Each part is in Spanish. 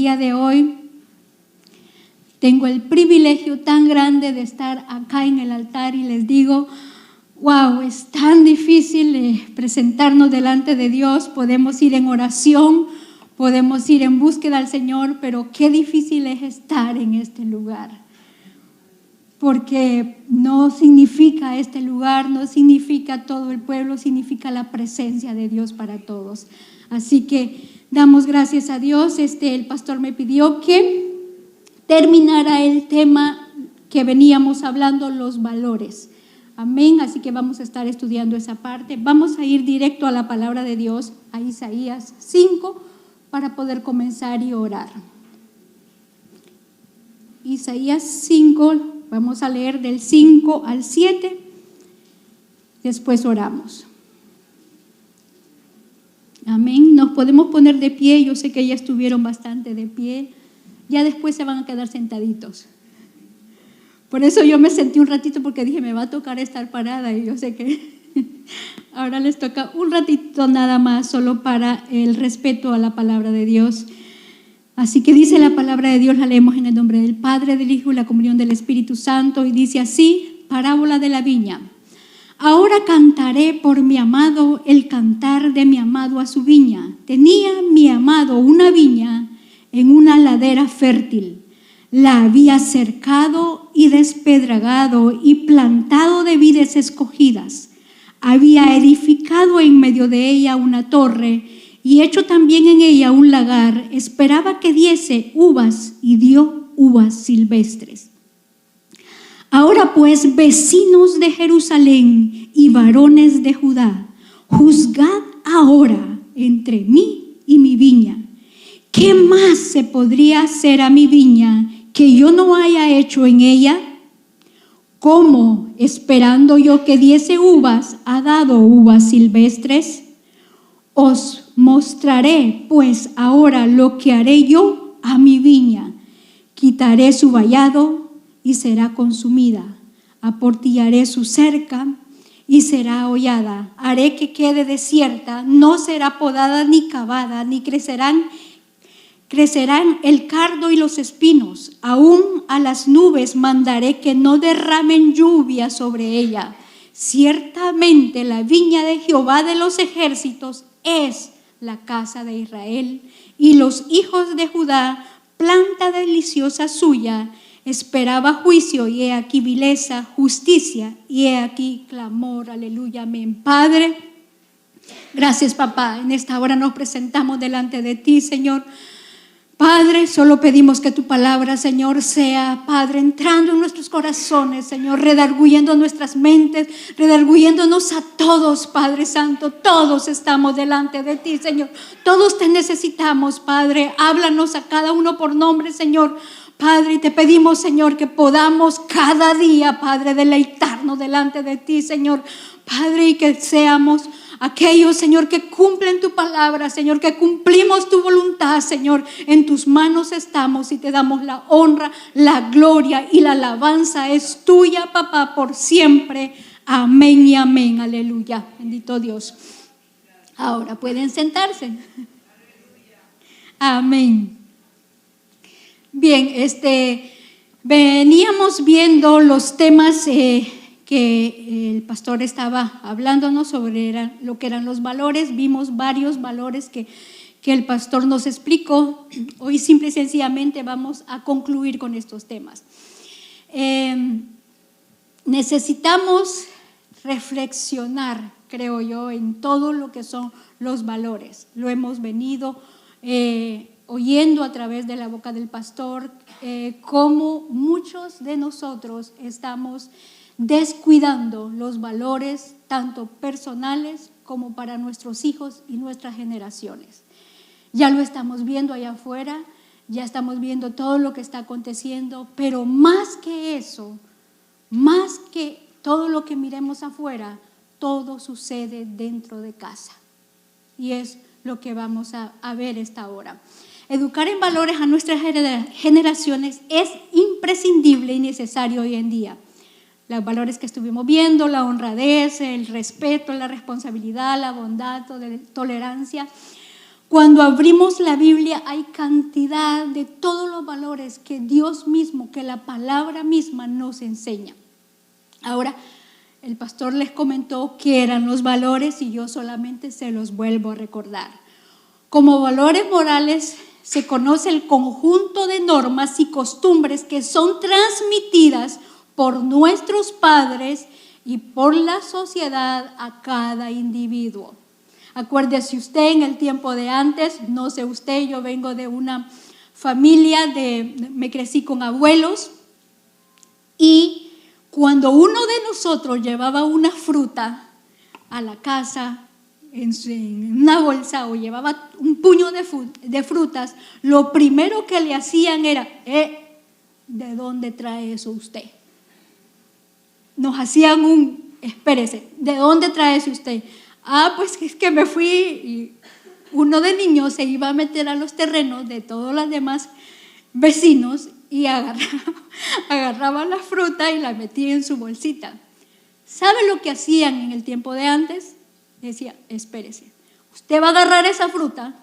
día de hoy tengo el privilegio tan grande de estar acá en el altar y les digo, wow, es tan difícil presentarnos delante de Dios. Podemos ir en oración, podemos ir en búsqueda al Señor, pero qué difícil es estar en este lugar. Porque no significa este lugar, no significa todo el pueblo, significa la presencia de Dios para todos. Así que damos gracias a Dios. El pastor me pidió que terminara el tema que veníamos hablando, los valores. Amén, así que vamos a estar estudiando esa parte. Vamos a ir directo a la palabra de Dios, a Isaías 5, para poder comenzar y orar. Isaías 5, vamos a leer del 5 al 7, después oramos. Amén, nos podemos poner de pie, yo sé que ya estuvieron bastante de pie, ya después se van a quedar sentaditos. Por eso yo me sentí un ratito porque dije, me va a tocar estar parada y yo sé que ahora les toca un ratito nada más, solo para el respeto a la palabra de Dios. Así que dice la palabra de Dios, la leemos en el nombre del Padre, del Hijo y la comunión del Espíritu Santo, y dice así, parábola de la viña. Ahora cantaré por mi amado el cantar de mi amado a su viña. Tenía mi amado una viña en una ladera fértil. La había cercado y despedragado y plantado de vides escogidas. Había edificado en medio de ella una torre y hecho también en ella un lagar. Esperaba que diese uvas y dio uvas silvestres. Ahora pues, vecinos de Jerusalén y varones de Judá, juzgad ahora entre mí y mi viña. ¿Qué más se podría hacer a mi viña que yo no haya hecho en ella? ¿Cómo, esperando yo que diese uvas, ha dado uvas silvestres? Os mostraré pues ahora lo que haré yo a mi viña. Quitaré su vallado y será consumida. Aportillaré su cerca y será hollada. Haré que quede desierta, no será podada ni cavada, ni crecerán el cardo y los espinos. Aún a las nubes mandaré que no derramen lluvia sobre ella. Ciertamente la viña de Jehová de los ejércitos es la casa de Israel, y los hijos de Judá, planta deliciosa suya. Esperaba juicio, y he aquí vileza, justicia, y he aquí clamor. Aleluya, amén. Padre, gracias, papá. En esta hora nos presentamos delante de ti, Señor. Padre, solo pedimos que tu palabra, Señor, sea, Padre, entrando en nuestros corazones, Señor, redarguyendo nuestras mentes, redarguyéndonos a todos, Padre Santo. Todos estamos delante de ti, Señor. Todos te necesitamos, Padre. Háblanos a cada uno por nombre, Señor. Padre, te pedimos, Señor, que podamos cada día, Padre, deleitarnos delante de ti, Señor. Padre, y que seamos aquellos, Señor, que cumplen tu palabra, Señor, que cumplimos tu voluntad, Señor. En tus manos estamos y te damos la honra, la gloria y la alabanza es tuya, papá, por siempre. Amén y amén. Aleluya. Bendito Dios. Ahora pueden sentarse. Amén. Bien, veníamos viendo los temas que el pastor estaba hablándonos sobre lo que eran los valores. Vimos varios valores que el pastor nos explicó. Hoy simple y sencillamente vamos a concluir con estos temas. Necesitamos reflexionar, creo yo, en todo lo que son los valores. Lo hemos venido oyendo a través de la boca del pastor, cómo muchos de nosotros estamos descuidando los valores tanto personales como para nuestros hijos y nuestras generaciones. Ya lo estamos viendo allá afuera, ya estamos viendo todo lo que está aconteciendo, pero más que eso, más que todo lo que miremos afuera, todo sucede dentro de casa. Y es lo que vamos a ver esta hora. Educar en valores a nuestras generaciones es imprescindible y necesario hoy en día. Los valores que estuvimos viendo, la honradez, el respeto, la responsabilidad, la bondad, la tolerancia. Cuando abrimos la Biblia hay cantidad de todos los valores que Dios mismo, que la palabra misma nos enseña. Ahora, el pastor les comentó qué eran los valores y yo solamente se los vuelvo a recordar. Como valores morales se conoce el conjunto de normas y costumbres que son transmitidas por nuestros padres y por la sociedad a cada individuo. Acuérdese usted, en el tiempo de antes, no sé usted, yo vengo de una familia, me crecí con abuelos, y cuando uno de nosotros llevaba una fruta a la casa en una bolsa o llevaba un puño de frutas, lo primero que le hacían era, ¿de dónde trae eso usted? Nos hacían espérese, ¿de dónde trae eso usted? Pues es que me fui, y uno de niños se iba a meter a los terrenos de todos los demás vecinos y agarraba la fruta y la metía en su bolsita. ¿Sabe lo que hacían en el tiempo de antes? Decía, espérese, usted va a agarrar esa fruta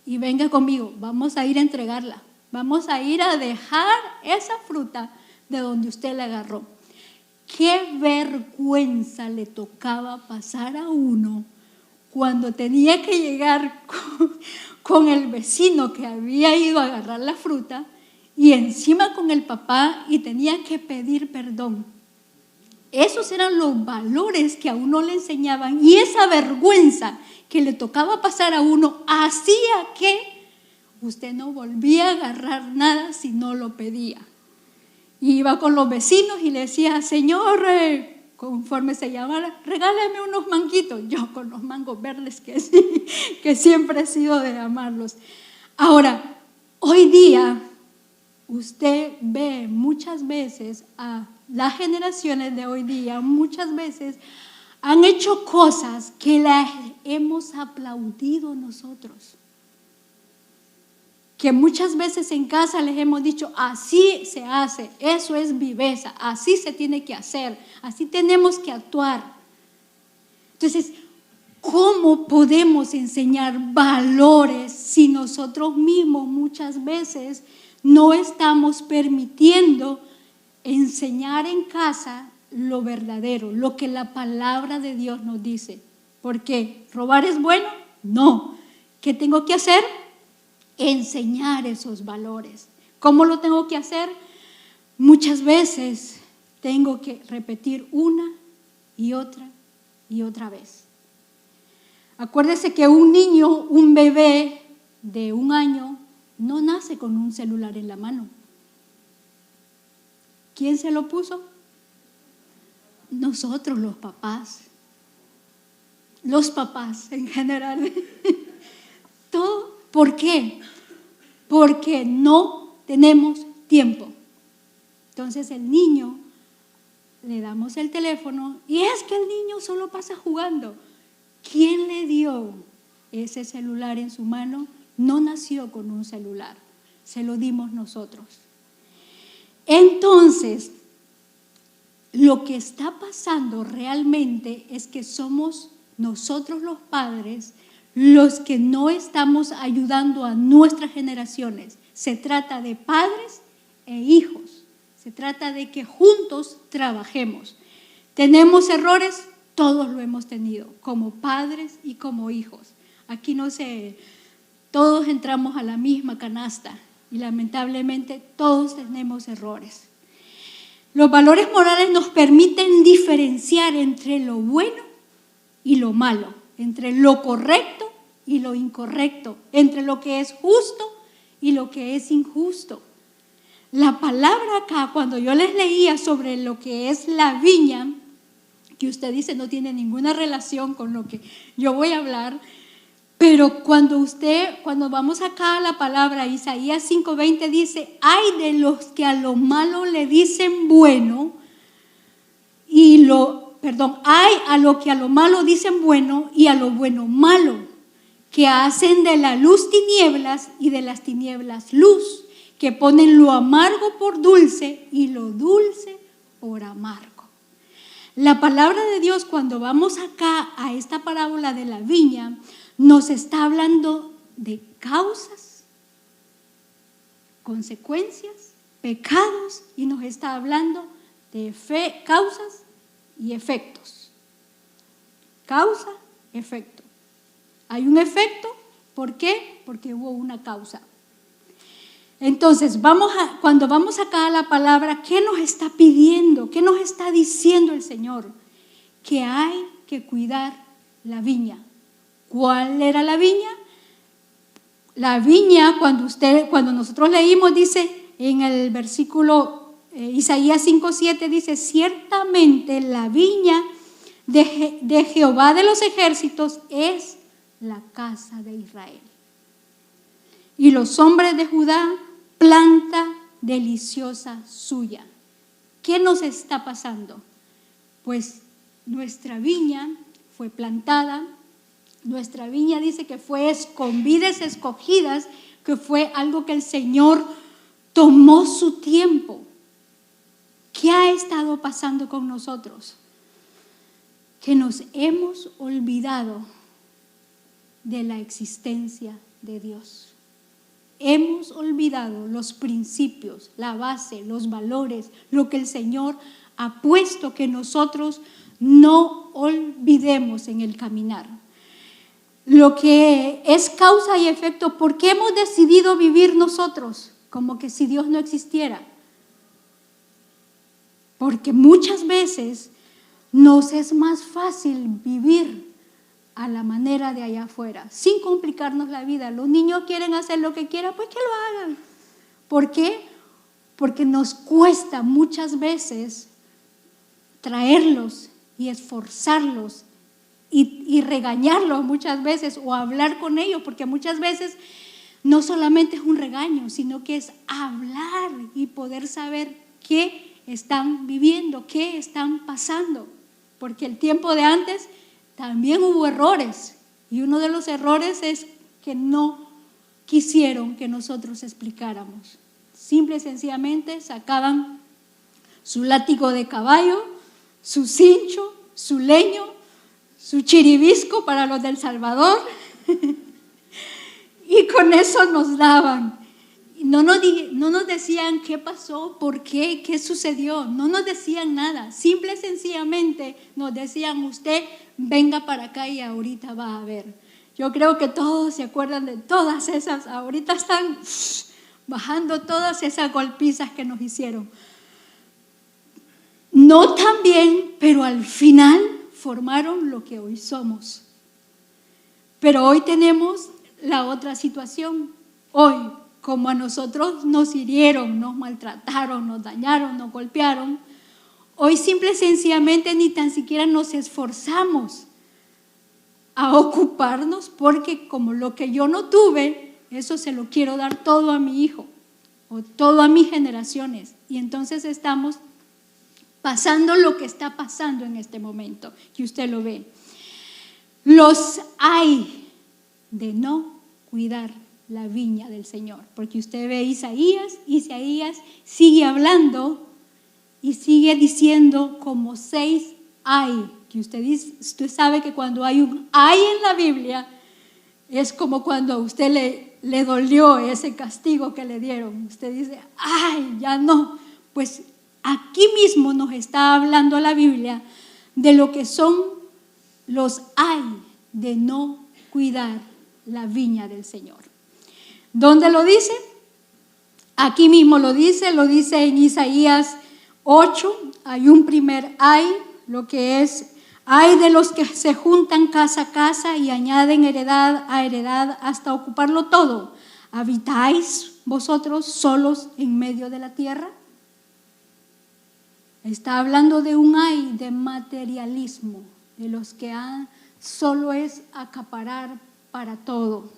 y venga conmigo, vamos a ir a entregarla, vamos a ir a dejar esa fruta de donde usted la agarró. Qué vergüenza le tocaba pasar a uno cuando tenía que llegar con el vecino que había ido a agarrar la fruta y encima con el papá, y tenía que pedir perdón. Esos eran los valores que a uno le enseñaban, y esa vergüenza que le tocaba pasar a uno hacía que usted no volvía a agarrar nada si no lo pedía. Y iba con los vecinos y le decía, señor, conforme se llamara, regálame unos manguitos. Yo con los mangos verdes que siempre he sido de amarlos. Ahora, hoy día usted ve muchas veces a las generaciones de hoy día, muchas veces han hecho cosas que las hemos aplaudido nosotros. Que muchas veces en casa les hemos dicho, así se hace, eso es viveza, así se tiene que hacer, así tenemos que actuar. Entonces, ¿cómo podemos enseñar valores si nosotros mismos muchas veces no estamos permitiendo enseñar en casa lo verdadero, lo que la palabra de Dios nos dice? ¿Por qué? ¿Robar es bueno? No. ¿Qué tengo que hacer? Enseñar esos valores. ¿Cómo lo tengo que hacer? Muchas veces tengo que repetir una y otra vez. Acuérdese que un niño, un bebé de 1 año, no nace con un celular en la mano. ¿Quién se lo puso? Nosotros, los papás. Los papás en general. Todo. ¿Por qué? Porque no tenemos tiempo. Entonces el niño, le damos el teléfono y es que el niño solo pasa jugando. ¿Quién le dio ese celular en su mano? No nació con un celular, se lo dimos nosotros. Entonces, lo que está pasando realmente es que somos nosotros los padres los que no estamos ayudando a nuestras generaciones. Se trata de padres e hijos, se trata de que juntos trabajemos. ¿Tenemos errores? Todos lo hemos tenido, como padres y como hijos. Aquí no sé, todos entramos a la misma canasta y lamentablemente todos tenemos errores. Los valores morales nos permiten diferenciar entre lo bueno y lo malo, entre lo correcto y lo incorrecto, entre lo que es justo y lo que es injusto. La palabra acá, cuando yo les leía sobre lo que es la viña, que usted dice no tiene ninguna relación con lo que yo voy a hablar, pero cuando vamos acá a la palabra, Isaías 5:20 dice, ay de los que a lo malo le dicen bueno, hay a lo que a lo malo dicen bueno y a lo bueno malo, que hacen de la luz tinieblas y de las tinieblas luz, que ponen lo amargo por dulce y lo dulce por amargo. La palabra de Dios, cuando vamos acá a esta parábola de la viña, nos está hablando de causas, consecuencias, pecados, y nos está hablando de causas y efectos. Causa, efecto. Hay un efecto, ¿por qué? Porque hubo una causa. Entonces, cuando vamos acá a la palabra, ¿qué nos está pidiendo? ¿Qué nos está diciendo el Señor? Que hay que cuidar la viña. ¿Cuál era la viña? La viña, cuando nosotros leímos, dice en el versículo Isaías 5:7, dice: ciertamente la viña de Jehová de los ejércitos es la casa de Israel. Y los hombres de Judá, planta deliciosa suya. ¿Qué nos está pasando? Pues nuestra viña fue plantada, nuestra viña dice que fue con vides escogidas, que fue algo que el Señor tomó su tiempo. ¿Qué ha estado pasando con nosotros? Que nos hemos olvidado de la existencia de Dios. Hemos olvidado los principios, la base, los valores, lo que el Señor ha puesto, que nosotros no olvidemos en el caminar. Lo que es causa y efecto, ¿por qué hemos decidido vivir nosotros como que si Dios no existiera? Porque muchas veces nos es más fácil vivir a la manera de allá afuera, sin complicarnos la vida. Los niños quieren hacer lo que quieran, pues que lo hagan. ¿Por qué? Porque nos cuesta muchas veces traerlos y esforzarlos y regañarlos muchas veces, o hablar con ellos, porque muchas veces no solamente es un regaño, sino que es hablar y poder saber qué están viviendo, qué están pasando. Porque el tiempo de antes también hubo errores, y uno de los errores es que no quisieron que nosotros explicáramos. Simple y sencillamente sacaban su látigo de caballo, su cincho, su leño, su chiribisco para los del Salvador, y con eso nos daban. No nos decían qué pasó, por qué, qué sucedió, no nos decían nada. Simple y sencillamente nos decían: usted venga para acá y ahorita va a ver. Yo creo que todos se acuerdan de todas esas, ahorita están bajando todas esas golpizas que nos hicieron. No tan bien, pero al final formaron lo que hoy somos. Pero hoy tenemos la otra situación. Hoy, como a nosotros nos hirieron, nos maltrataron, nos dañaron, nos golpearon, hoy simple y sencillamente ni tan siquiera nos esforzamos a ocuparnos, porque como lo que yo no tuve, eso se lo quiero dar todo a mi hijo o todo a mis generaciones. Y entonces estamos pasando lo que está pasando en este momento, que usted lo ve. Los hay de no cuidar la viña del Señor, porque usted ve Isaías sigue hablando y sigue diciendo como 6 hay, que usted sabe que cuando hay un hay en la Biblia es como cuando a usted le dolió ese castigo que le dieron. Usted dice: ay, ya no. Pues aquí mismo nos está hablando la Biblia de lo que son los hay de no cuidar la viña del Señor. ¿Dónde lo dice? Aquí mismo lo dice en Isaías 8. Hay un primer hay, lo que es: hay de los que se juntan casa a casa y añaden heredad a heredad hasta ocuparlo todo. ¿Habitáis vosotros solos en medio de la tierra? Está hablando de un hay de materialismo, de los que solo es acaparar para todo.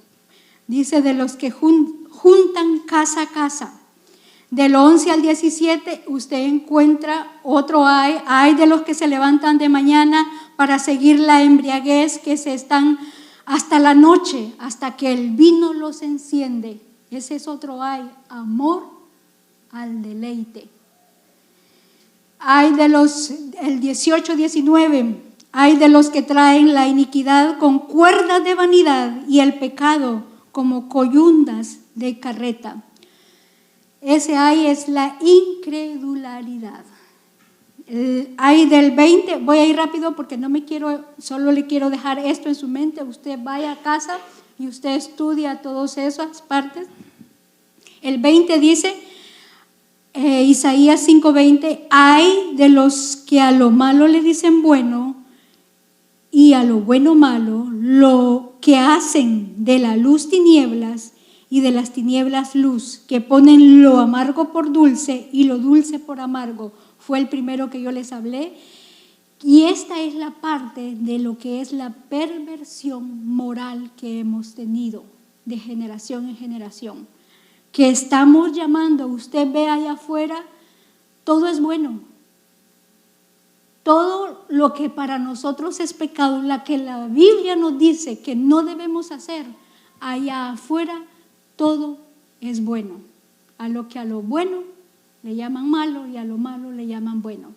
Dice: de los que juntan casa a casa. Del 11 al 17 usted encuentra otro hay de los que se levantan de mañana para seguir la embriaguez, que se están hasta la noche, hasta que el vino los enciende. Ese es otro hay, amor al deleite. Hay de los, el 18-19, hay de los que traen la iniquidad con cuerdas de vanidad y el pecado como coyundas de carreta. Ese ay es la incredularidad. El ay del 20, voy a ir rápido porque solo le quiero dejar esto en su mente. Usted vaya a casa y usted estudia todas esas partes. El 20 dice, Isaías 5:20, ay de los que a lo malo le dicen bueno y a lo bueno malo, lo que hacen de la luz tinieblas y de las tinieblas luz, que ponen lo amargo por dulce y lo dulce por amargo. Fue el primero que yo les hablé. Y esta es la parte de lo que es la perversión moral que hemos tenido de generación en generación. Que estamos llamando, usted ve allá afuera, todo es bueno. Todo lo que para nosotros es pecado, la que la Biblia nos dice que no debemos hacer, allá afuera todo es bueno. A lo bueno le llaman malo y a lo malo le llaman bueno.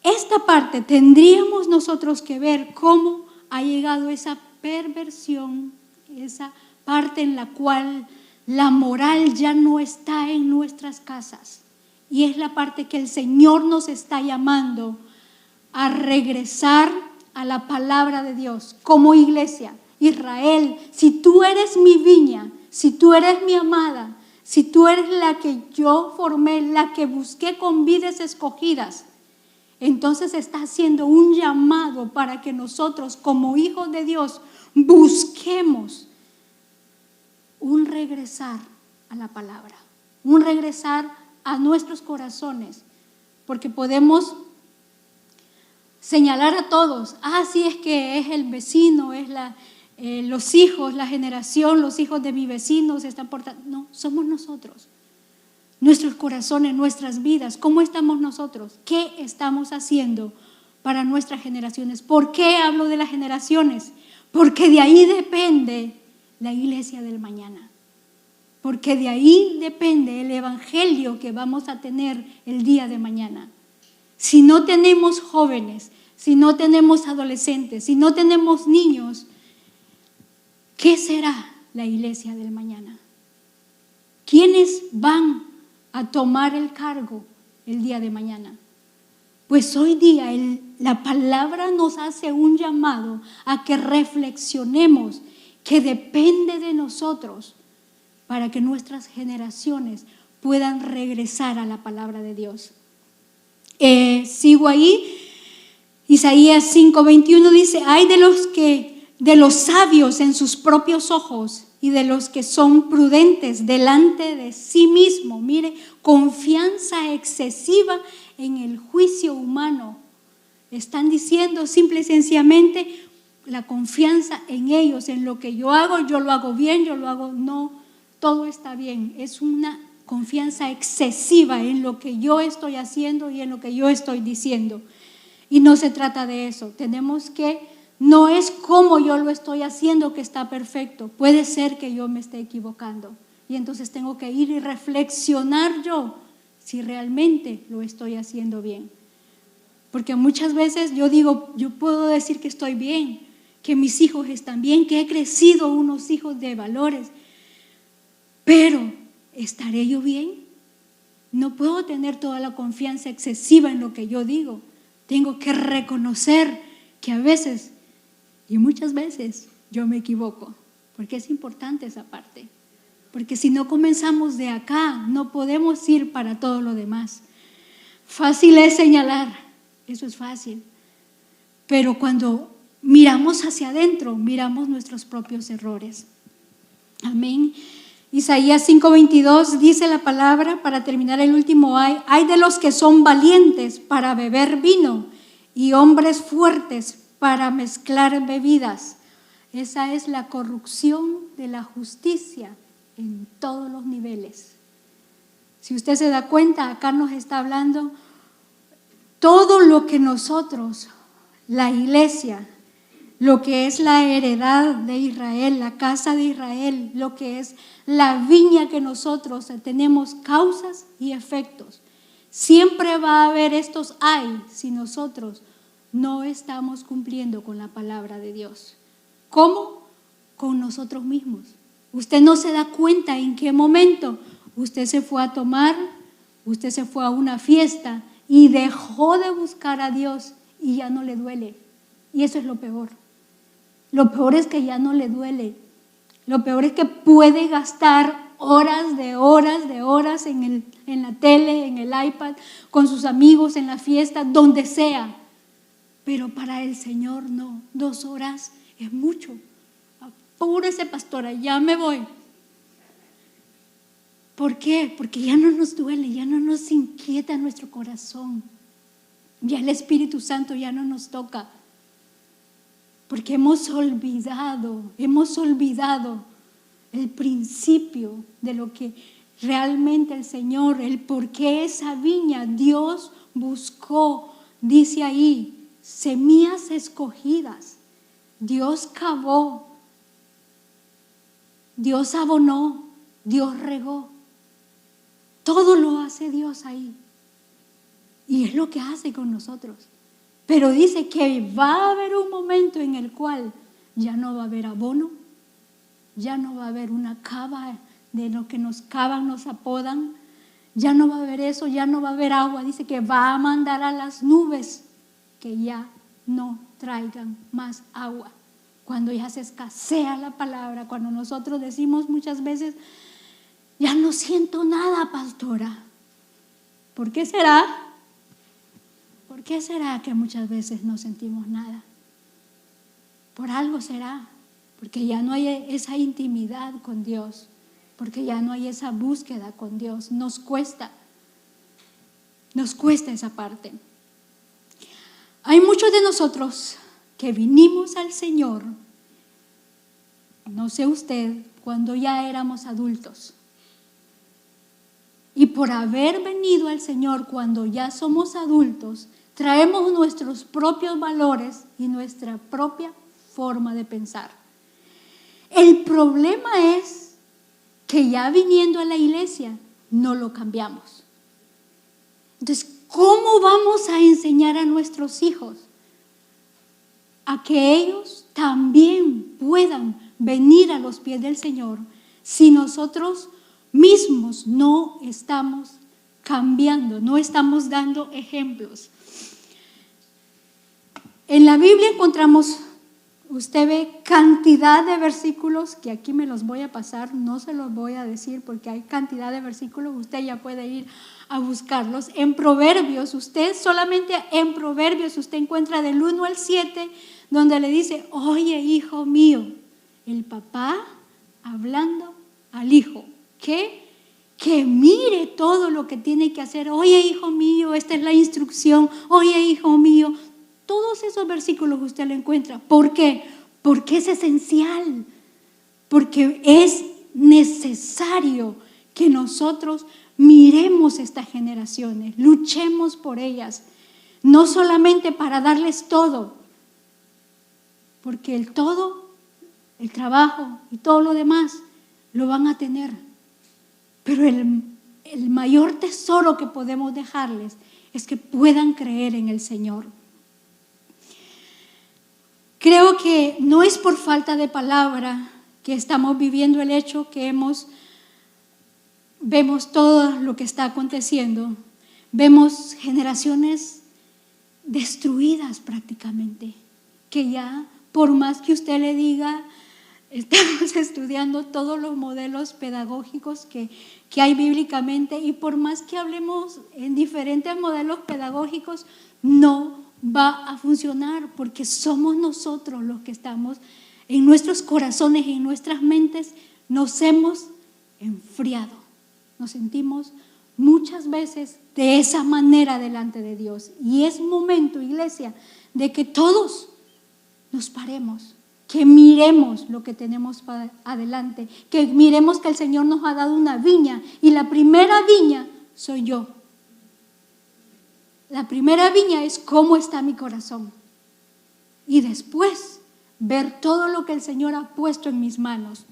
Esta parte tendríamos nosotros que ver cómo ha llegado esa perversión, esa parte en la cual la moral ya no está en nuestras casas. Y es la parte que el Señor nos está llamando a regresar a la palabra de Dios como iglesia. Israel, si tú eres mi viña, si tú eres mi amada, si tú eres la que yo formé, la que busqué con vides escogidas, entonces está haciendo un llamado para que nosotros como hijos de Dios busquemos un regresar a la palabra, un regresar a nuestros corazones, porque podemos señalar a todos, sí es que es el vecino, es los hijos, la generación, los hijos de mi vecino se están portando. No, somos nosotros, nuestros corazones, nuestras vidas. ¿Cómo estamos nosotros? ¿Qué estamos haciendo para nuestras generaciones? ¿Por qué hablo de las generaciones? Porque de ahí depende la iglesia del mañana. Porque de ahí depende el evangelio que vamos a tener el día de mañana. Si no tenemos jóvenes, si no tenemos adolescentes, si no tenemos niños, ¿qué será la iglesia del mañana? ¿Quiénes van a tomar el cargo el día de mañana? Pues hoy día la palabra nos hace un llamado a que reflexionemos que depende de nosotros para que nuestras generaciones puedan regresar a la palabra de Dios. Sigo ahí. Isaías 5:21 dice, ay de los sabios en sus propios ojos y de los que son prudentes delante de sí mismo. Mire, confianza excesiva en el juicio humano. Están diciendo simple y sencillamente la confianza en ellos, en lo que yo lo hago bien, yo lo hago, no, todo está bien. Es una confianza excesiva en lo que yo estoy haciendo y en lo que yo estoy diciendo. Y no se trata de eso. No es como yo lo estoy haciendo que está perfecto. Puede ser que yo me esté equivocando. Y entonces tengo que ir y reflexionar yo si realmente lo estoy haciendo bien. Porque muchas veces yo digo, yo puedo decir que estoy bien, que mis hijos están bien, que he crecido unos hijos de valores. Pero, ¿estaré yo bien? No puedo tener toda la confianza excesiva en lo que yo digo. Tengo que reconocer que a veces y muchas veces yo me equivoco, porque es importante esa parte. Porque si no comenzamos de acá, no podemos ir para todo lo demás. Fácil es señalar, eso es fácil. Pero cuando miramos hacia adentro, miramos nuestros propios errores. Amén. Isaías 5:22 dice la palabra, para terminar el último ay de los que son valientes para beber vino y hombres fuertes para mezclar bebidas. Esa es la corrupción de la justicia en todos los niveles. Si usted se da cuenta, acá nos está hablando todo lo que nosotros, la iglesia, lo que es la heredad de Israel, la casa de Israel, lo que es la viña que nosotros tenemos, causas y efectos. Siempre va a haber estos ay si nosotros no estamos cumpliendo con la palabra de Dios. ¿Cómo? Con nosotros mismos. Usted no se da cuenta en qué momento usted se fue a tomar, usted se fue a una fiesta y dejó de buscar a Dios y ya no le duele. Y eso es lo peor. Lo peor es que ya no le duele. Lo peor es que puede gastar horas de horas en la tele, en el iPad, con sus amigos, en la fiesta, donde sea. Pero para el Señor no. 2 horas es mucho. Apúrese, pastora, ya me voy. ¿Por qué? Porque ya no nos duele, ya no nos inquieta nuestro corazón. Ya el Espíritu Santo ya no nos toca. Porque hemos olvidado el principio de lo que realmente el Señor, el por qué esa viña Dios buscó, dice ahí, semillas escogidas. Dios cavó, Dios abonó, Dios regó. Todo lo hace Dios ahí. Y es lo que hace con nosotros. Pero dice que va a haber un momento en el cual ya no va a haber abono, ya no va a haber una cava de lo que nos cavan, nos apodan, ya no va a haber eso, ya no va a haber agua. Dice que va a mandar a las nubes que ya no traigan más agua. Cuando ya se escasea la palabra, cuando nosotros decimos muchas veces, ya no siento nada, pastora. ¿Por qué será? ¿Por qué será que muchas veces no sentimos nada? Por algo será, porque ya no hay esa intimidad con Dios, porque ya no hay esa búsqueda con Dios. Nos cuesta esa parte. Hay muchos de nosotros que vinimos al Señor, no sé usted, cuando ya éramos adultos. Y por haber venido al Señor cuando ya somos adultos, traemos nuestros propios valores y nuestra propia forma de pensar. El problema es que ya viniendo a la iglesia no lo cambiamos. Entonces, ¿cómo vamos a enseñar a nuestros hijos a que ellos también puedan venir a los pies del Señor si nosotros mismos no estamos cambiando, no estamos dando ejemplos? En la Biblia encontramos, usted ve cantidad de versículos que aquí me los voy a pasar, no se los voy a decir porque hay cantidad de versículos, usted ya puede ir a buscarlos. En Proverbios, usted solamente en Proverbios usted encuentra del 1 al 7 donde le dice, oye hijo mío, el papá hablando al hijo, que mire todo lo que tiene que hacer. Oye hijo mío, esta es la instrucción, oye hijo mío. Todos esos versículos usted lo encuentra. ¿Por qué? Porque es esencial, porque es necesario que nosotros miremos estas generaciones, luchemos por ellas, no solamente para darles todo, porque el todo, el trabajo y todo lo demás lo van a tener, pero el mayor tesoro que podemos dejarles es que puedan creer en el Señor. Creo que no es por falta de palabra que estamos viviendo el hecho que vemos todo lo que está aconteciendo. Vemos generaciones destruidas prácticamente, que ya por más que usted le diga, estamos estudiando todos los modelos pedagógicos que hay bíblicamente, y por más que hablemos en diferentes modelos pedagógicos, no va a funcionar, porque somos nosotros los que estamos en nuestros corazones y en nuestras mentes, nos hemos enfriado, nos sentimos muchas veces de esa manera delante de Dios. Y es momento, iglesia, de que todos nos paremos, que miremos lo que tenemos para adelante, que miremos que el Señor nos ha dado una viña, y la primera viña soy yo. La primera viña es cómo está mi corazón. Y después ver todo lo que el Señor ha puesto en mis manos.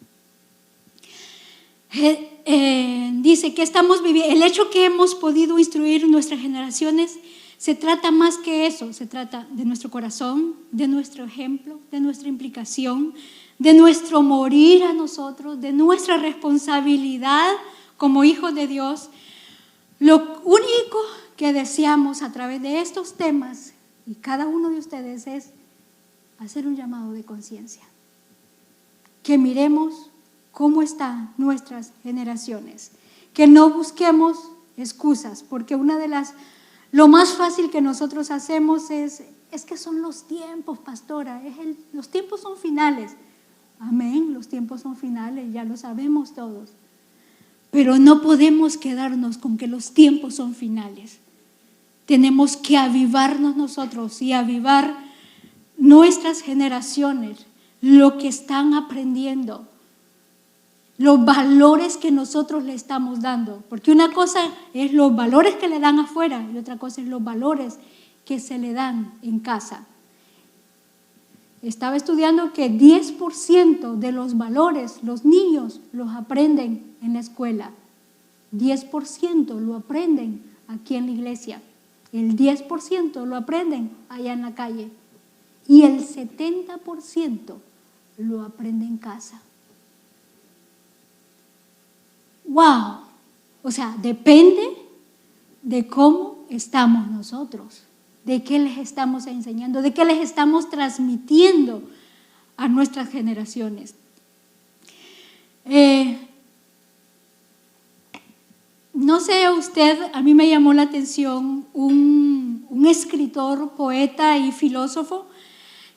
Dice que estamos viviendo, el hecho que hemos podido instruir nuestras generaciones Se trata más que eso, se trata de nuestro corazón, de nuestro ejemplo, de nuestra implicación, de nuestro morir a nosotros, de nuestra responsabilidad como hijos de Dios. Lo único que deseamos a través de estos temas, y cada uno de ustedes, es hacer un llamado de conciencia. Que miremos cómo están nuestras generaciones. Que no busquemos excusas, porque lo más fácil que nosotros hacemos es que son los tiempos, pastora, los tiempos son finales. Amén, los tiempos son finales, ya lo sabemos todos. Pero no podemos quedarnos con que los tiempos son finales. Tenemos que avivarnos nosotros y avivar nuestras generaciones, lo que están aprendiendo, los valores que nosotros le estamos dando. Porque una cosa es los valores que le dan afuera y otra cosa es los valores que se le dan en casa. Estaba estudiando que 10% de los valores los niños los aprenden en la escuela. 10% lo aprenden aquí en la iglesia. El 10% lo aprenden allá en la calle. Y el 70% lo aprende en casa. ¡Wow! O sea, depende de cómo estamos nosotros, de qué les estamos enseñando, de qué les estamos transmitiendo a nuestras generaciones. No sé usted, a mí me llamó la atención un escritor, poeta y filósofo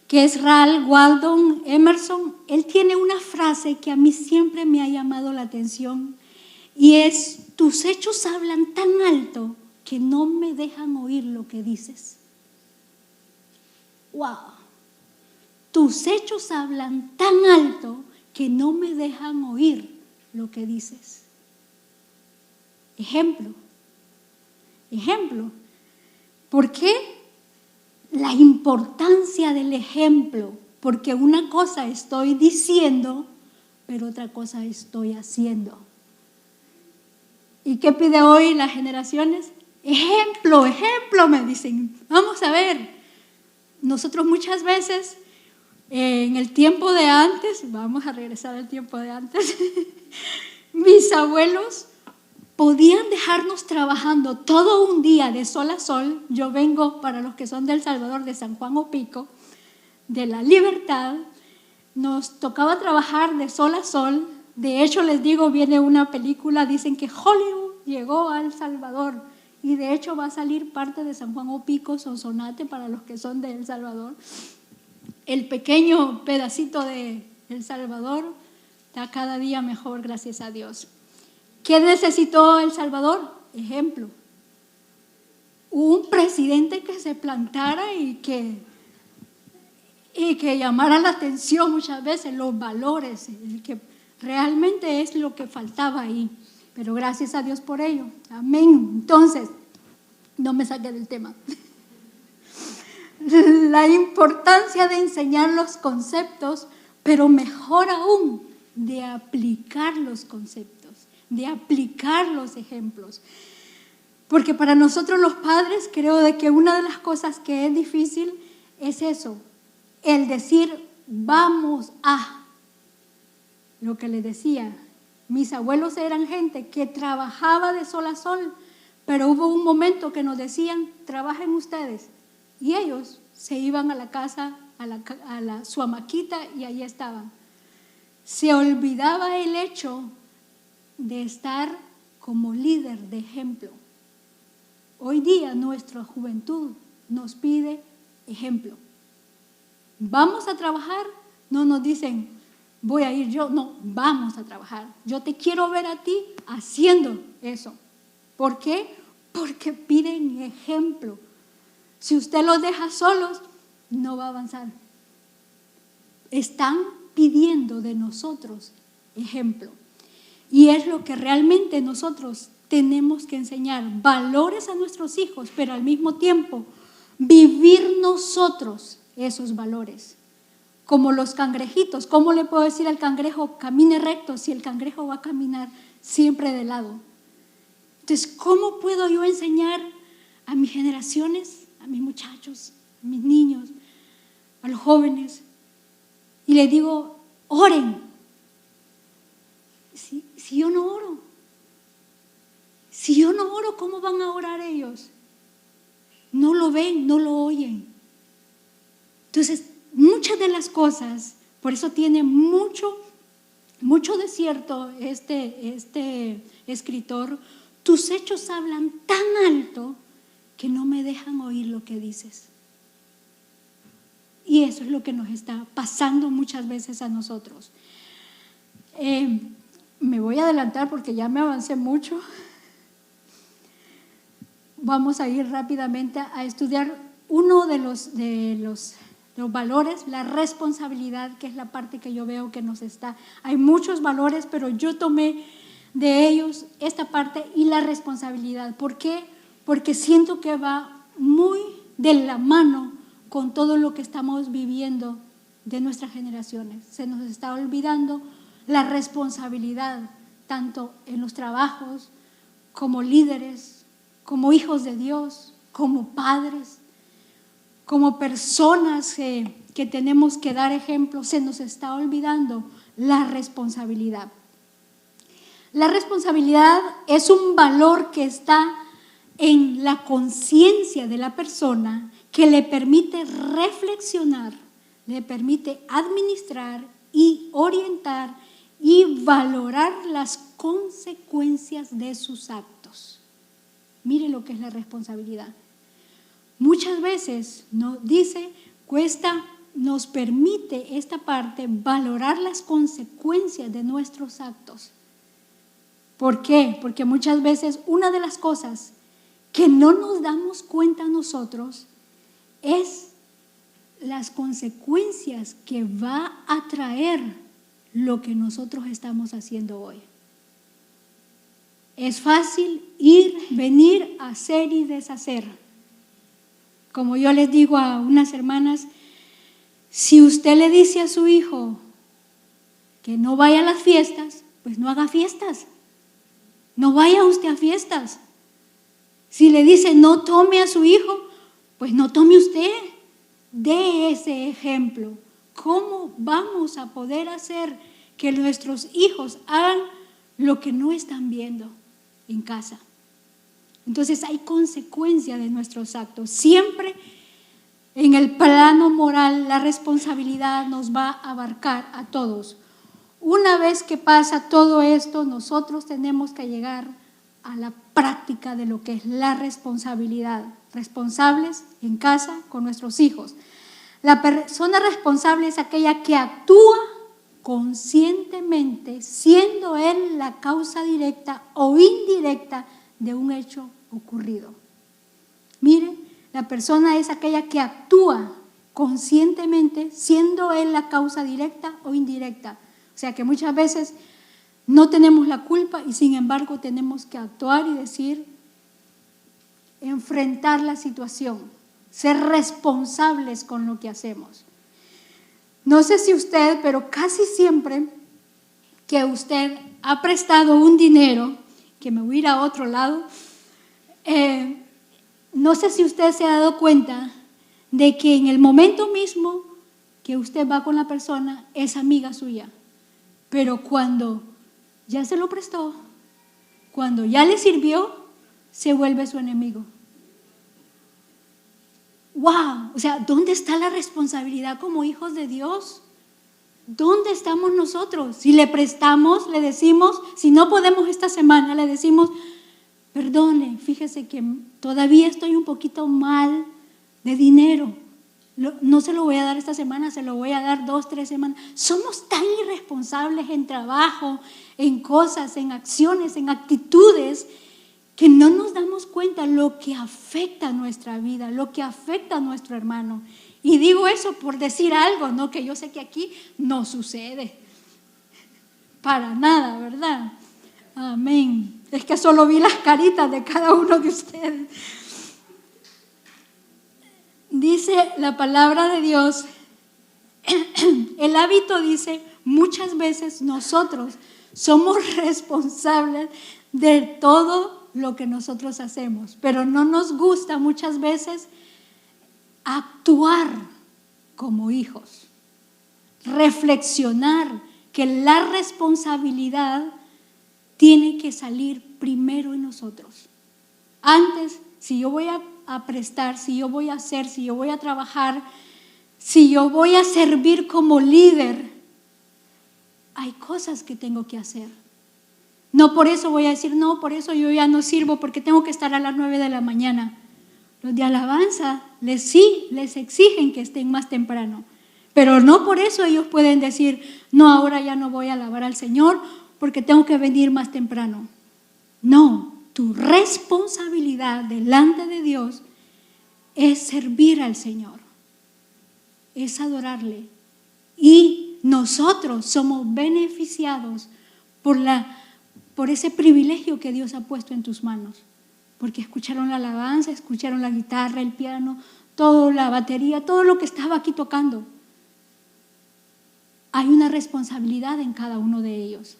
que es Ralph Waldo Emerson. Él tiene una frase que a mí siempre me ha llamado la atención y es: tus hechos hablan tan alto que no me dejan oír lo que dices. ¡Wow! Tus hechos hablan tan alto que no me dejan oír lo que dices. Ejemplo. ¿Por qué? La importancia del ejemplo. Porque una cosa estoy diciendo, pero otra cosa estoy haciendo. ¿Y qué pide hoy las generaciones? Ejemplo, me dicen. Vamos a ver. Nosotros muchas veces, en el tiempo de antes, vamos a regresar al tiempo de antes, mis abuelos podían dejarnos trabajando todo un día de sol a sol. Yo vengo, para los que son de El Salvador, de San Juan Opico, de La Libertad. Nos tocaba trabajar de sol a sol. De hecho, les digo, viene una película, dicen que Hollywood llegó a El Salvador. Y de hecho va a salir parte de San Juan Opico, Sonsonate, para los que son de El Salvador. El pequeño pedacito de El Salvador está cada día mejor, gracias a Dios. ¿Qué necesitó El Salvador? Ejemplo. Un presidente que se plantara y que llamara la atención muchas veces, los valores, que realmente es lo que faltaba ahí. Pero gracias a Dios por ello. Amén. Entonces, no me saqué del tema. La importancia de enseñar los conceptos, pero mejor aún, de aplicar los conceptos, de aplicar los ejemplos. Porque para nosotros los padres, creo de que una de las cosas que es difícil es eso, el decir vamos a. Lo que les decía, mis abuelos eran gente que trabajaba de sol a sol, pero hubo un momento que nos decían, trabajen ustedes. Y ellos se iban a la casa, a su hamaquita, y ahí estaban. Se olvidaba el hecho de estar como líder de ejemplo. Hoy día nuestra juventud nos pide ejemplo. ¿Vamos a trabajar? No nos dicen, voy a ir yo. No, vamos a trabajar. Yo te quiero ver a ti haciendo eso. ¿Por qué? Porque piden ejemplo. Si usted los deja solos, no va a avanzar. Están pidiendo de nosotros ejemplo. Y es lo que realmente nosotros tenemos que enseñar, valores a nuestros hijos, pero al mismo tiempo vivir nosotros esos valores. Como los cangrejitos. ¿Cómo le puedo decir al cangrejo camine recto si el cangrejo va a caminar siempre de lado? Entonces, ¿cómo puedo yo enseñar a mis generaciones, a mis muchachos, a mis niños, a los jóvenes, y les digo, oren. Si yo no oro, ¿cómo van a orar ellos? No lo ven, no lo oyen. Entonces, muchas de las cosas, por eso tiene mucho desierto este escritor. Tus hechos hablan tan alto que no me dejan oír lo que dices. Y eso es lo que nos está pasando muchas veces a nosotros. Me voy a adelantar porque ya me avancé mucho. Vamos a ir rápidamente a estudiar uno de los valores, la responsabilidad, que es la parte que yo veo que nos está. Hay muchos valores, pero yo tomé de ellos esta parte y la responsabilidad. ¿Por qué? Porque siento que va muy de la mano con todo lo que estamos viviendo de nuestras generaciones. Se nos está olvidando la responsabilidad, tanto en los trabajos, como líderes, como hijos de Dios, como padres, como personas que tenemos que dar ejemplo. Se nos está olvidando la responsabilidad. La responsabilidad es un valor que está en la conciencia de la persona, que le permite reflexionar, le permite administrar y orientar y valorar las consecuencias de sus actos. Mire lo que es la responsabilidad. Muchas veces nos permite esta parte valorar las consecuencias de nuestros actos. ¿Por qué? Porque muchas veces una de las cosas que no nos damos cuenta nosotros es las consecuencias que va a traer lo que nosotros estamos haciendo hoy. Es fácil ir, venir, hacer y deshacer. Como yo les digo a unas hermanas, si usted le dice a su hijo que no vaya a las fiestas, pues no haga fiestas. No vaya usted a fiestas. Si le dice no tome a su hijo, pues no tome usted. Dé ese ejemplo. ¿Cómo vamos a poder hacer que nuestros hijos hagan lo que no están viendo en casa? Entonces hay consecuencia de nuestros actos. Siempre en el plano moral la responsabilidad nos va a abarcar a todos. Una vez que pasa todo esto, nosotros tenemos que llegar a la práctica de lo que es la responsabilidad. Responsables en casa con nuestros hijos. La persona responsable es aquella que actúa conscientemente, siendo él la causa directa o indirecta de un hecho ocurrido. Mire, la persona es aquella que actúa conscientemente, siendo él la causa directa o indirecta. O sea que muchas veces no tenemos la culpa y sin embargo tenemos que actuar y decir, enfrentar la situación, ser responsables con lo que hacemos. No sé si usted, pero casi siempre que usted ha prestado un dinero, que me voy a ir a otro lado, no sé si usted se ha dado cuenta de que en el momento mismo que usted va con la persona es amiga suya, pero cuando ya se lo prestó, cuando ya le sirvió, se vuelve su enemigo. ¡Wow! O sea, ¿dónde está la responsabilidad como hijos de Dios? ¿Dónde estamos nosotros? Si le prestamos, le decimos, si no podemos esta semana, le decimos, perdone, fíjese que todavía estoy un poquito mal de dinero. No se lo voy a dar esta semana, se lo voy a dar 2, 3 semanas. Somos tan irresponsables en trabajo, en cosas, en acciones, en actitudes, que no nos damos cuenta lo que afecta a nuestra vida, lo que afecta a nuestro hermano. Y digo eso por decir algo, ¿no? Que yo sé que aquí no sucede. Para nada, ¿verdad? Amén. Es que solo vi las caritas de cada uno de ustedes. Dice la palabra de Dios, el hábito dice, muchas veces nosotros somos responsables de todo lo que nosotros hacemos, pero no nos gusta muchas veces actuar como hijos, reflexionar que la responsabilidad tiene que salir primero en nosotros. Antes, si yo voy a prestar, si yo voy a hacer, si yo voy a trabajar, si yo voy a servir como líder, hay cosas que tengo que hacer. No por eso voy a decir, no, por eso yo ya no sirvo porque tengo que estar a las 9 de la mañana. Los de alabanza les exigen que estén más temprano, pero no por eso ellos pueden decir, no, ahora ya no voy a alabar al Señor porque tengo que venir más temprano. No, tu responsabilidad delante de Dios es servir al Señor, es adorarle. Y nosotros somos beneficiados por ese privilegio que Dios ha puesto en tus manos. Porque escucharon la alabanza, escucharon la guitarra, el piano, toda la batería, todo lo que estaba aquí tocando. Hay una responsabilidad en cada uno de ellos,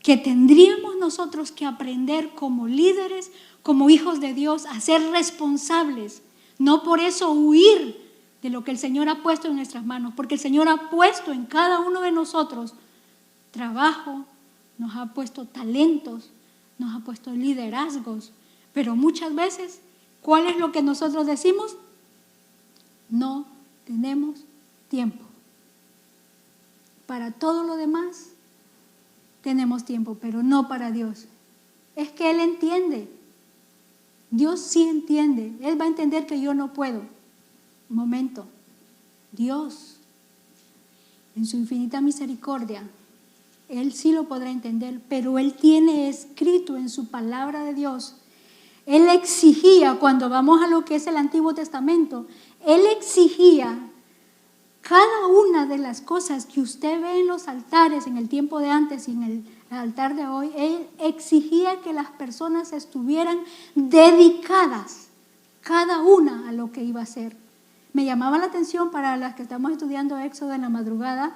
que tendríamos nosotros que aprender como líderes, como hijos de Dios, a ser responsables. No por eso huir de lo que el Señor ha puesto en nuestras manos, porque el Señor ha puesto en cada uno de nosotros trabajo, nos ha puesto talentos, nos ha puesto liderazgos, pero muchas veces, ¿cuál es lo que nosotros decimos? No tenemos tiempo. Para todo lo demás tenemos tiempo, pero no para Dios. Es que Él entiende. Dios sí entiende. Él va a entender que yo no puedo. Un momento. Dios, en su infinita misericordia, Él sí lo podrá entender, pero Él tiene escrito en su palabra de Dios. Él exigía, cuando vamos a lo que es el Antiguo Testamento, Él exigía cada una de las cosas que usted ve en los altares en el tiempo de antes y en el altar de hoy. Él exigía que las personas estuvieran dedicadas, cada una a lo que iba a hacer. Me llamaba la atención para las que estamos estudiando Éxodo en la madrugada,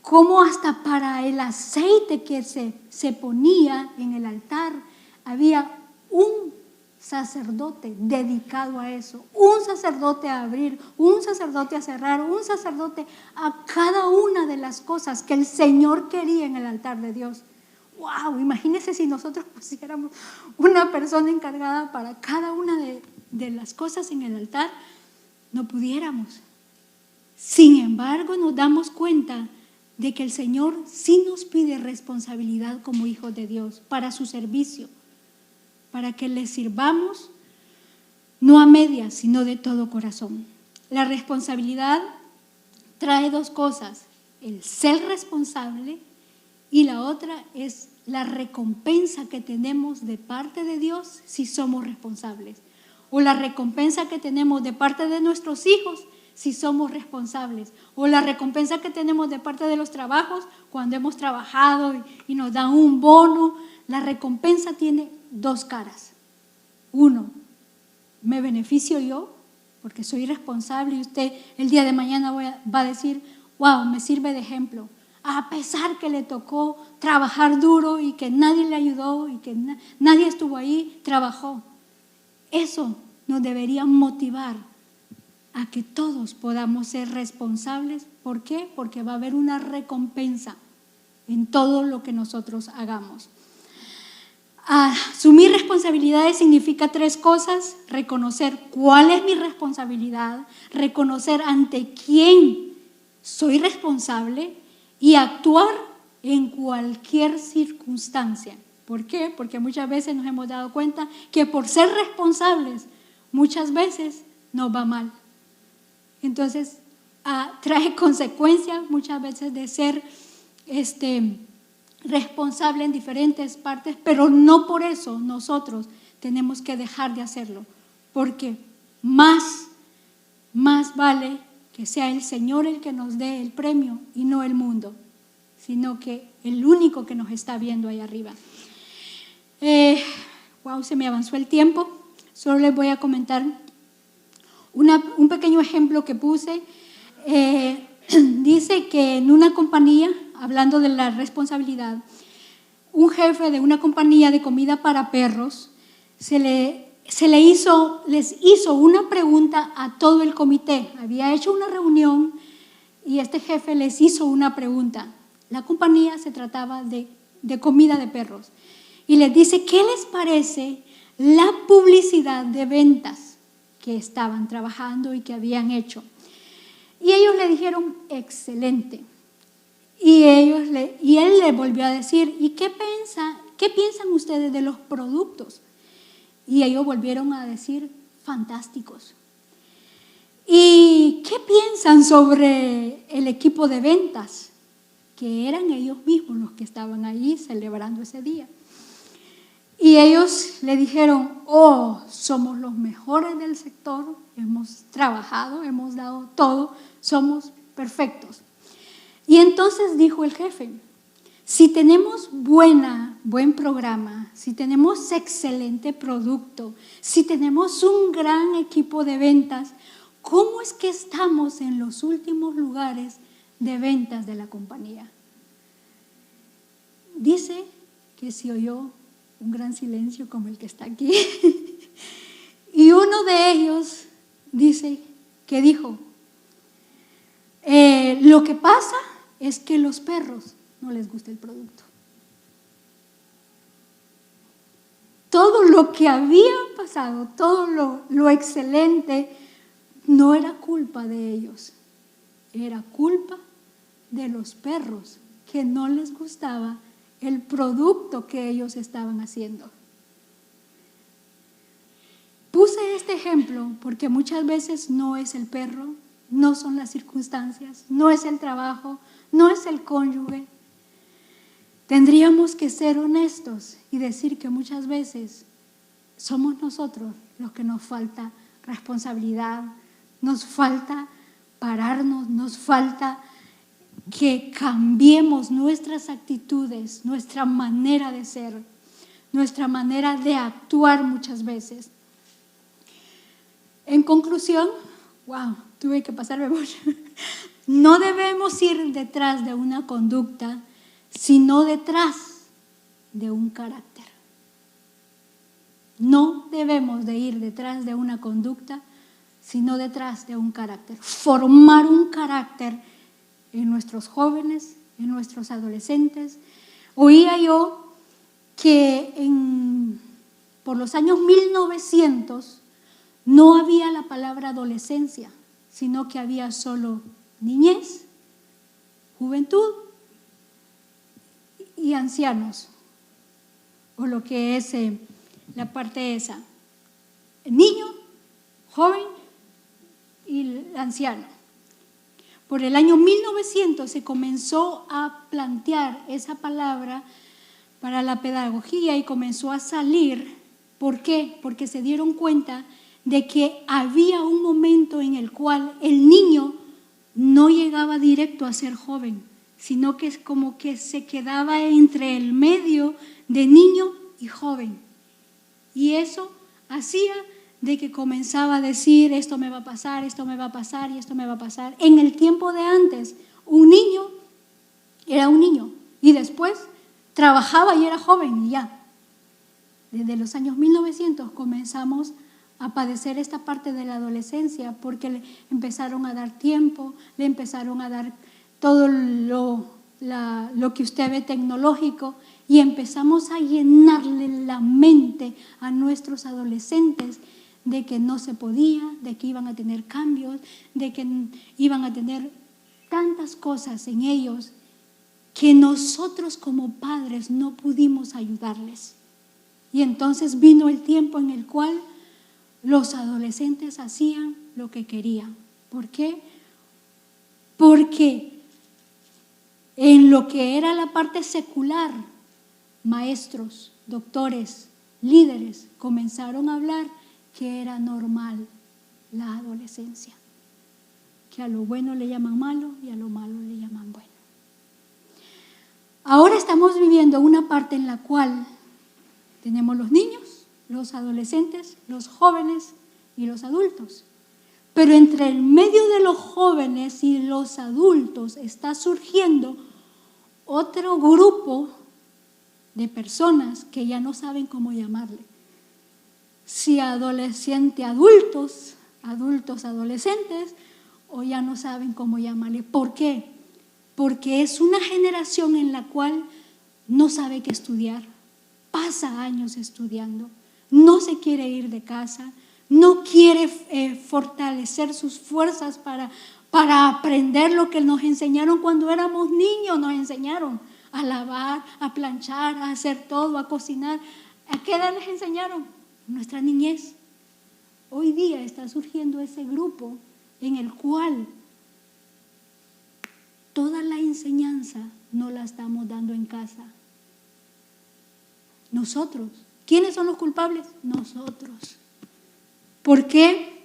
cómo hasta para el aceite que se ponía en el altar había un sacerdote dedicado a eso, un sacerdote a abrir, un sacerdote a cerrar, un sacerdote a cada una de las cosas que el Señor quería en el altar de Dios. ¡Wow! Imagínense si nosotros pusiéramos una persona encargada para cada una de las cosas en el altar, no pudiéramos. Sin embargo, nos damos cuenta de que el Señor sí nos pide responsabilidad como hijos de Dios para su servicio, para que le sirvamos no a medias, sino de todo corazón. La responsabilidad trae dos cosas, el ser responsable y la otra es la recompensa que tenemos de parte de Dios si somos responsables, o la recompensa que tenemos de parte de nuestros hijos si somos responsables, o la recompensa que tenemos de parte de los trabajos cuando hemos trabajado y nos dan un bono. La recompensa tiene dos caras. Uno, me beneficio yo porque soy responsable y usted el día de mañana va a decir, wow, me sirve de ejemplo. A pesar que le tocó trabajar duro y que nadie le ayudó y que nadie estuvo ahí, trabajó. Eso nos debería motivar a que todos podamos ser responsables. ¿Por qué? Porque va a haber una recompensa en todo lo que nosotros hagamos. Asumir responsabilidades significa tres cosas: reconocer cuál es mi responsabilidad, reconocer ante quién soy responsable y actuar en cualquier circunstancia. ¿Por qué? Porque muchas veces nos hemos dado cuenta que por ser responsables muchas veces nos va mal. Entonces trae consecuencias muchas veces de ser responsable en diferentes partes, pero no por eso nosotros tenemos que dejar de hacerlo, porque más vale que sea el Señor el que nos dé el premio y no el mundo, sino que el único que nos está viendo ahí arriba. Se me avanzó el tiempo. Solo les voy a comentar un pequeño ejemplo que puse. Dice que en una compañía, hablando de la responsabilidad, un jefe de una compañía de comida para perros les hizo una pregunta a todo el comité. Había hecho una reunión y este jefe les hizo una pregunta. La compañía se trataba de comida de perros. Y les dice, ¿qué les parece la publicidad de ventas que estaban trabajando y que habían hecho? Y ellos le dijeron, excelente. Y él le volvió a decir, ¿y qué piensan ustedes de los productos? Y ellos volvieron a decir, fantásticos. ¿Y qué piensan sobre el equipo de ventas? Que eran ellos mismos los que estaban ahí celebrando ese día. Y ellos le dijeron, oh, somos los mejores del sector, hemos trabajado, hemos dado todo, somos perfectos. Y entonces dijo el jefe, si tenemos buen programa, si tenemos excelente producto, si tenemos un gran equipo de ventas, ¿cómo es que estamos en los últimos lugares de ventas de la compañía? Dice que se oyó un gran silencio como el que está aquí. Y uno de ellos dijo, lo que pasa es que los perros no les gusta el producto. Todo lo que había pasado, todo lo excelente, no era culpa de ellos, era culpa de los perros que no les gustaba el producto que ellos estaban haciendo. Puse este ejemplo porque muchas veces no es el perro, no son las circunstancias, no es el trabajo, no es el cónyuge. Tendríamos que ser honestos y decir que muchas veces somos nosotros los que nos falta responsabilidad, nos falta pararnos, nos falta que cambiemos nuestras actitudes, nuestra manera de ser, nuestra manera de actuar muchas veces. En conclusión, tuve que pasarme mucho. No debemos ir detrás de una conducta, sino detrás de un carácter. No debemos de ir detrás de una conducta, sino detrás de un carácter. Formar un carácter en nuestros jóvenes, en nuestros adolescentes. Oía yo que por los años 1900 no había la palabra adolescencia, sino que había solo niñez, juventud y ancianos, o lo que es la parte esa, niño, joven y anciano. Por el año 1900 se comenzó a plantear esa palabra para la pedagogía y comenzó a salir. ¿Por qué? Porque se dieron cuenta de que había un momento en el cual el niño no llegaba directo a ser joven, sino que es como que se quedaba entre el medio de niño y joven. Y eso hacía de que comenzaba a decir, esto me va a pasar, esto me va a pasar y esto me va a pasar. En el tiempo de antes, un niño era un niño y después trabajaba y era joven y ya. Desde los años 1900 comenzamos a padecer esta parte de la adolescencia porque le empezaron a dar tiempo, le empezaron a dar todo lo que usted ve tecnológico y empezamos a llenarle la mente a nuestros adolescentes de que no se podía, de que iban a tener cambios, de que iban a tener tantas cosas en ellos que nosotros como padres no pudimos ayudarles. Y entonces vino el tiempo en el cual los adolescentes hacían lo que querían. ¿Por qué? Porque en lo que era la parte secular, maestros, doctores, líderes comenzaron a hablar que era normal la adolescencia, que a lo bueno le llaman malo y a lo malo le llaman bueno. Ahora estamos viviendo una parte en la cual tenemos los niños, los adolescentes, los jóvenes y los adultos. Pero entre el medio de los jóvenes y los adultos está surgiendo otro grupo de personas que ya no saben cómo llamarle. si adolescente, adultos, adolescentes, o ya no saben cómo llamarle. ¿Por qué? Porque es una generación en la cual no sabe qué estudiar, pasa años estudiando, no se quiere ir de casa, no quiere fortalecer sus fuerzas para aprender lo que nos enseñaron cuando éramos niños. Nos enseñaron a lavar, a planchar, a hacer todo, a cocinar. ¿A qué edad les enseñaron? Nuestra niñez. Hoy día está surgiendo ese grupo en el cual toda la enseñanza no la estamos dando en casa. Nosotros. ¿Quiénes son los culpables? Nosotros. ¿Por qué?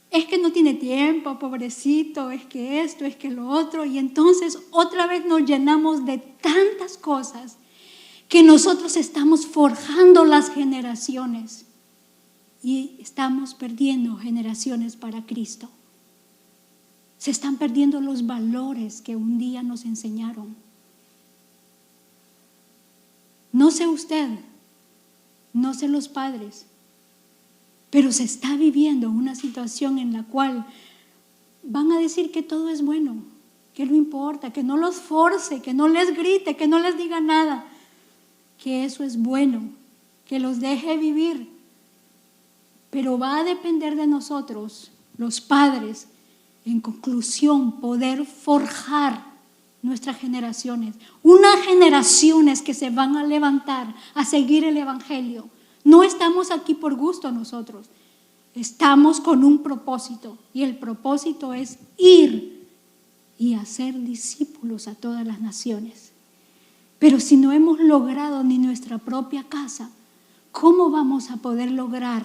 Es que no tiene tiempo, pobrecito, es que esto, es que lo otro. Y entonces otra vez nos llenamos de tantas cosas que nosotros estamos forjando las generaciones y estamos perdiendo generaciones para Cristo. Se están perdiendo los valores que un día nos enseñaron. No sé usted, no sé los padres, pero se está viviendo una situación en la cual van a decir que todo es bueno, que no importa, que no los force, que no les grite, que no les diga nada, que eso es bueno, que los deje vivir. Pero va a depender de nosotros, los padres, en conclusión, poder forjar nuestras generaciones. Unas generaciones que se van a levantar a seguir el Evangelio. No estamos aquí por gusto nosotros, estamos con un propósito, y el propósito es ir y hacer discípulos a todas las naciones. Pero si no hemos logrado ni nuestra propia casa, ¿cómo vamos a poder lograr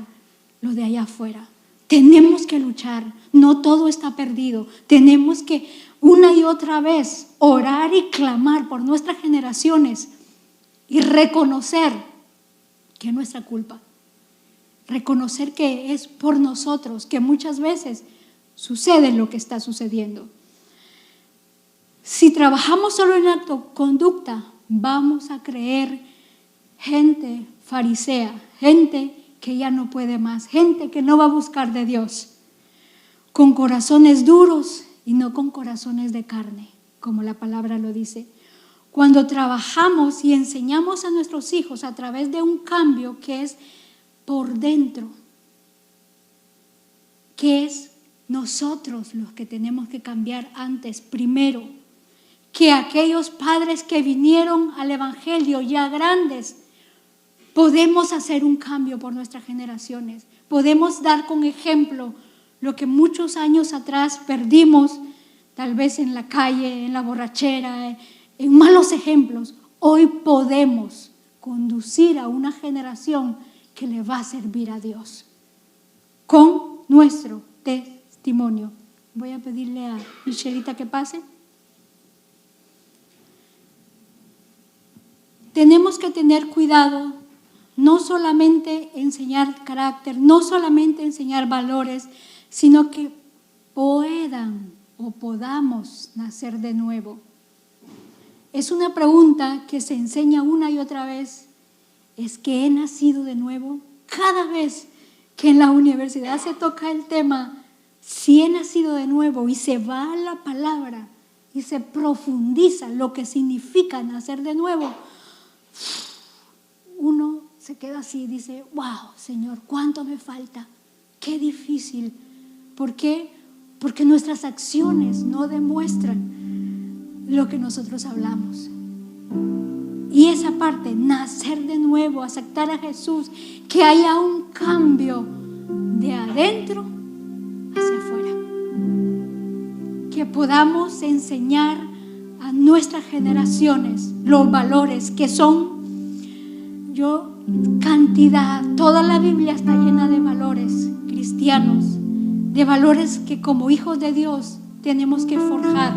lo de allá afuera? Tenemos que luchar, no todo está perdido. Tenemos que una y otra vez orar y clamar por nuestras generaciones y reconocer que es nuestra culpa. Reconocer que es por nosotros, que muchas veces sucede lo que está sucediendo. Si trabajamos solo en la conducta, vamos a creer gente farisea, gente que ya no puede más, gente que no va a buscar de Dios, con corazones duros y no con corazones de carne, como la palabra lo dice. Cuando trabajamos y enseñamos a nuestros hijos a través de un cambio que es por dentro, que es nosotros los que tenemos que cambiar antes, primero, que aquellos padres que vinieron al Evangelio ya grandes, podemos hacer un cambio por nuestras generaciones. Podemos dar con ejemplo lo que muchos años atrás perdimos, tal vez en la calle, en la borrachera, en malos ejemplos. Hoy podemos conducir a una generación que le va a servir a Dios con nuestro testimonio. Voy a pedirle a Michelita que pase. Tenemos que tener cuidado, no solamente enseñar carácter, no solamente enseñar valores, sino que puedan o podamos nacer de nuevo. Es una pregunta que se enseña una y otra vez. ¿Es que he nacido de nuevo? Cada vez que en la universidad se toca el tema, si he nacido de nuevo, y se va a la palabra y se profundiza lo que significa nacer de nuevo, uno se queda así y dice, wow, Señor, ¿cuánto me falta? Qué difícil. ¿Por qué? Porque nuestras acciones no demuestran lo que nosotros hablamos. Y esa parte, nacer de nuevo, aceptar a Jesús, que haya un cambio de adentro hacia afuera. Que podamos enseñar a nuestras generaciones los valores que son, cantidad, toda la Biblia está llena de valores cristianos, de valores que como hijos de Dios tenemos que forjar.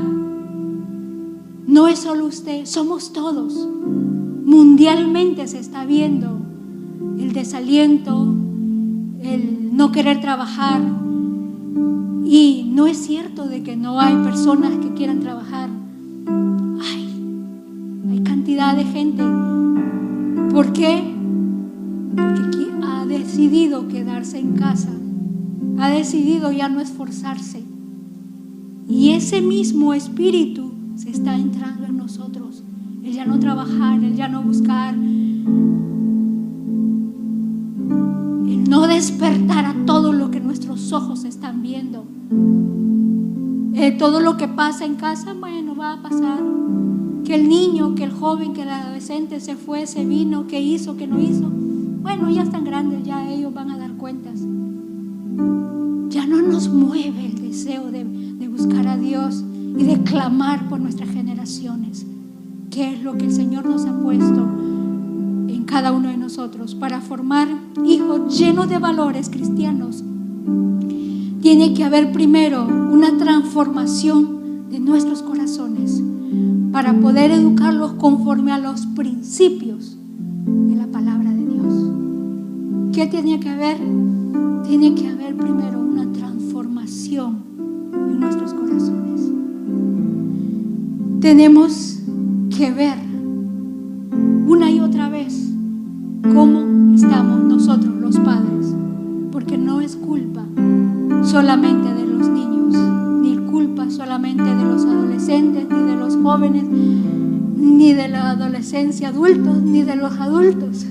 No es solo usted, somos todos. Mundialmente se está viendo el desaliento, el no querer trabajar, y no es cierto de que no hay personas que quieran trabajar. Hay cantidad de gente. ¿Por qué? Porque decidido quedarse en casa, ha decidido ya no esforzarse. Y ese mismo espíritu se está entrando en nosotros. El ya no trabajar, el ya no buscar, el no despertar a todo lo que nuestros ojos están viendo. Todo lo que pasa en casa, bueno, va a pasar. Que el niño, que el joven, que el adolescente se fue, se vino, que hizo, que no hizo. Bueno, ya están grandes, ya ellos van a dar cuentas. Ya no nos mueve el deseo de buscar a Dios y de clamar por nuestras generaciones, que es lo que el Señor nos ha puesto en cada uno de nosotros para formar hijos llenos de valores cristianos. Tiene que haber primero una transformación de nuestros corazones para poder educarlos conforme a los principios de la palabra de Dios. ¿Qué tiene que haber? Tiene que haber primero una transformación en nuestros corazones. Tenemos que ver una y otra vez cómo estamos nosotros los padres, porque no es culpa solamente de los niños, ni culpa solamente de los adolescentes, ni de los jóvenes, ni de la adolescencia adultos, ni de los adultos.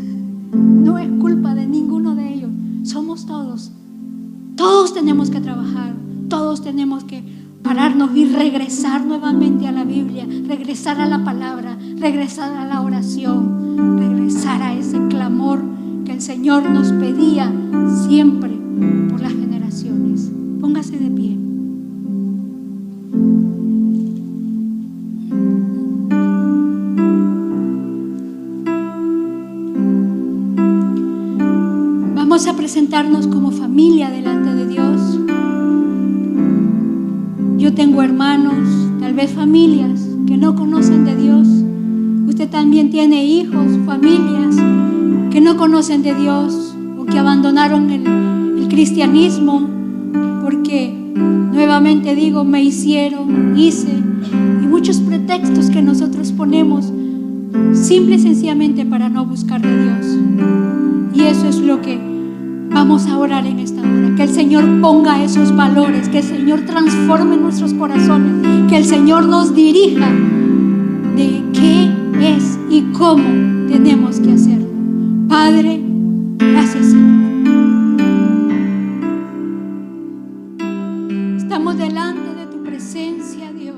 No es culpa de ninguno de ellos. Somos todos. Todos tenemos que trabajar, todos tenemos que pararnos y regresar nuevamente a la Biblia, regresar a la palabra, regresar a la oración, regresar a ese clamor que el Señor nos pedía siempre por las generaciones. Póngase de pie. Vamos a presentarnos como familia delante de Dios. Yo tengo hermanos, tal vez familias que no conocen de Dios. Usted también tiene hijos, familias que no conocen de Dios o que abandonaron el cristianismo porque, nuevamente digo, me hicieron, hice, y muchos pretextos que nosotros ponemos simple y sencillamente para no buscar de Dios. Y eso es lo que vamos a orar en esta hora, que el Señor ponga esos valores, que el Señor transforme nuestros corazones, que el Señor nos dirija de qué es y cómo tenemos que hacerlo. Padre, gracias, Señor. Estamos delante de tu presencia, Dios.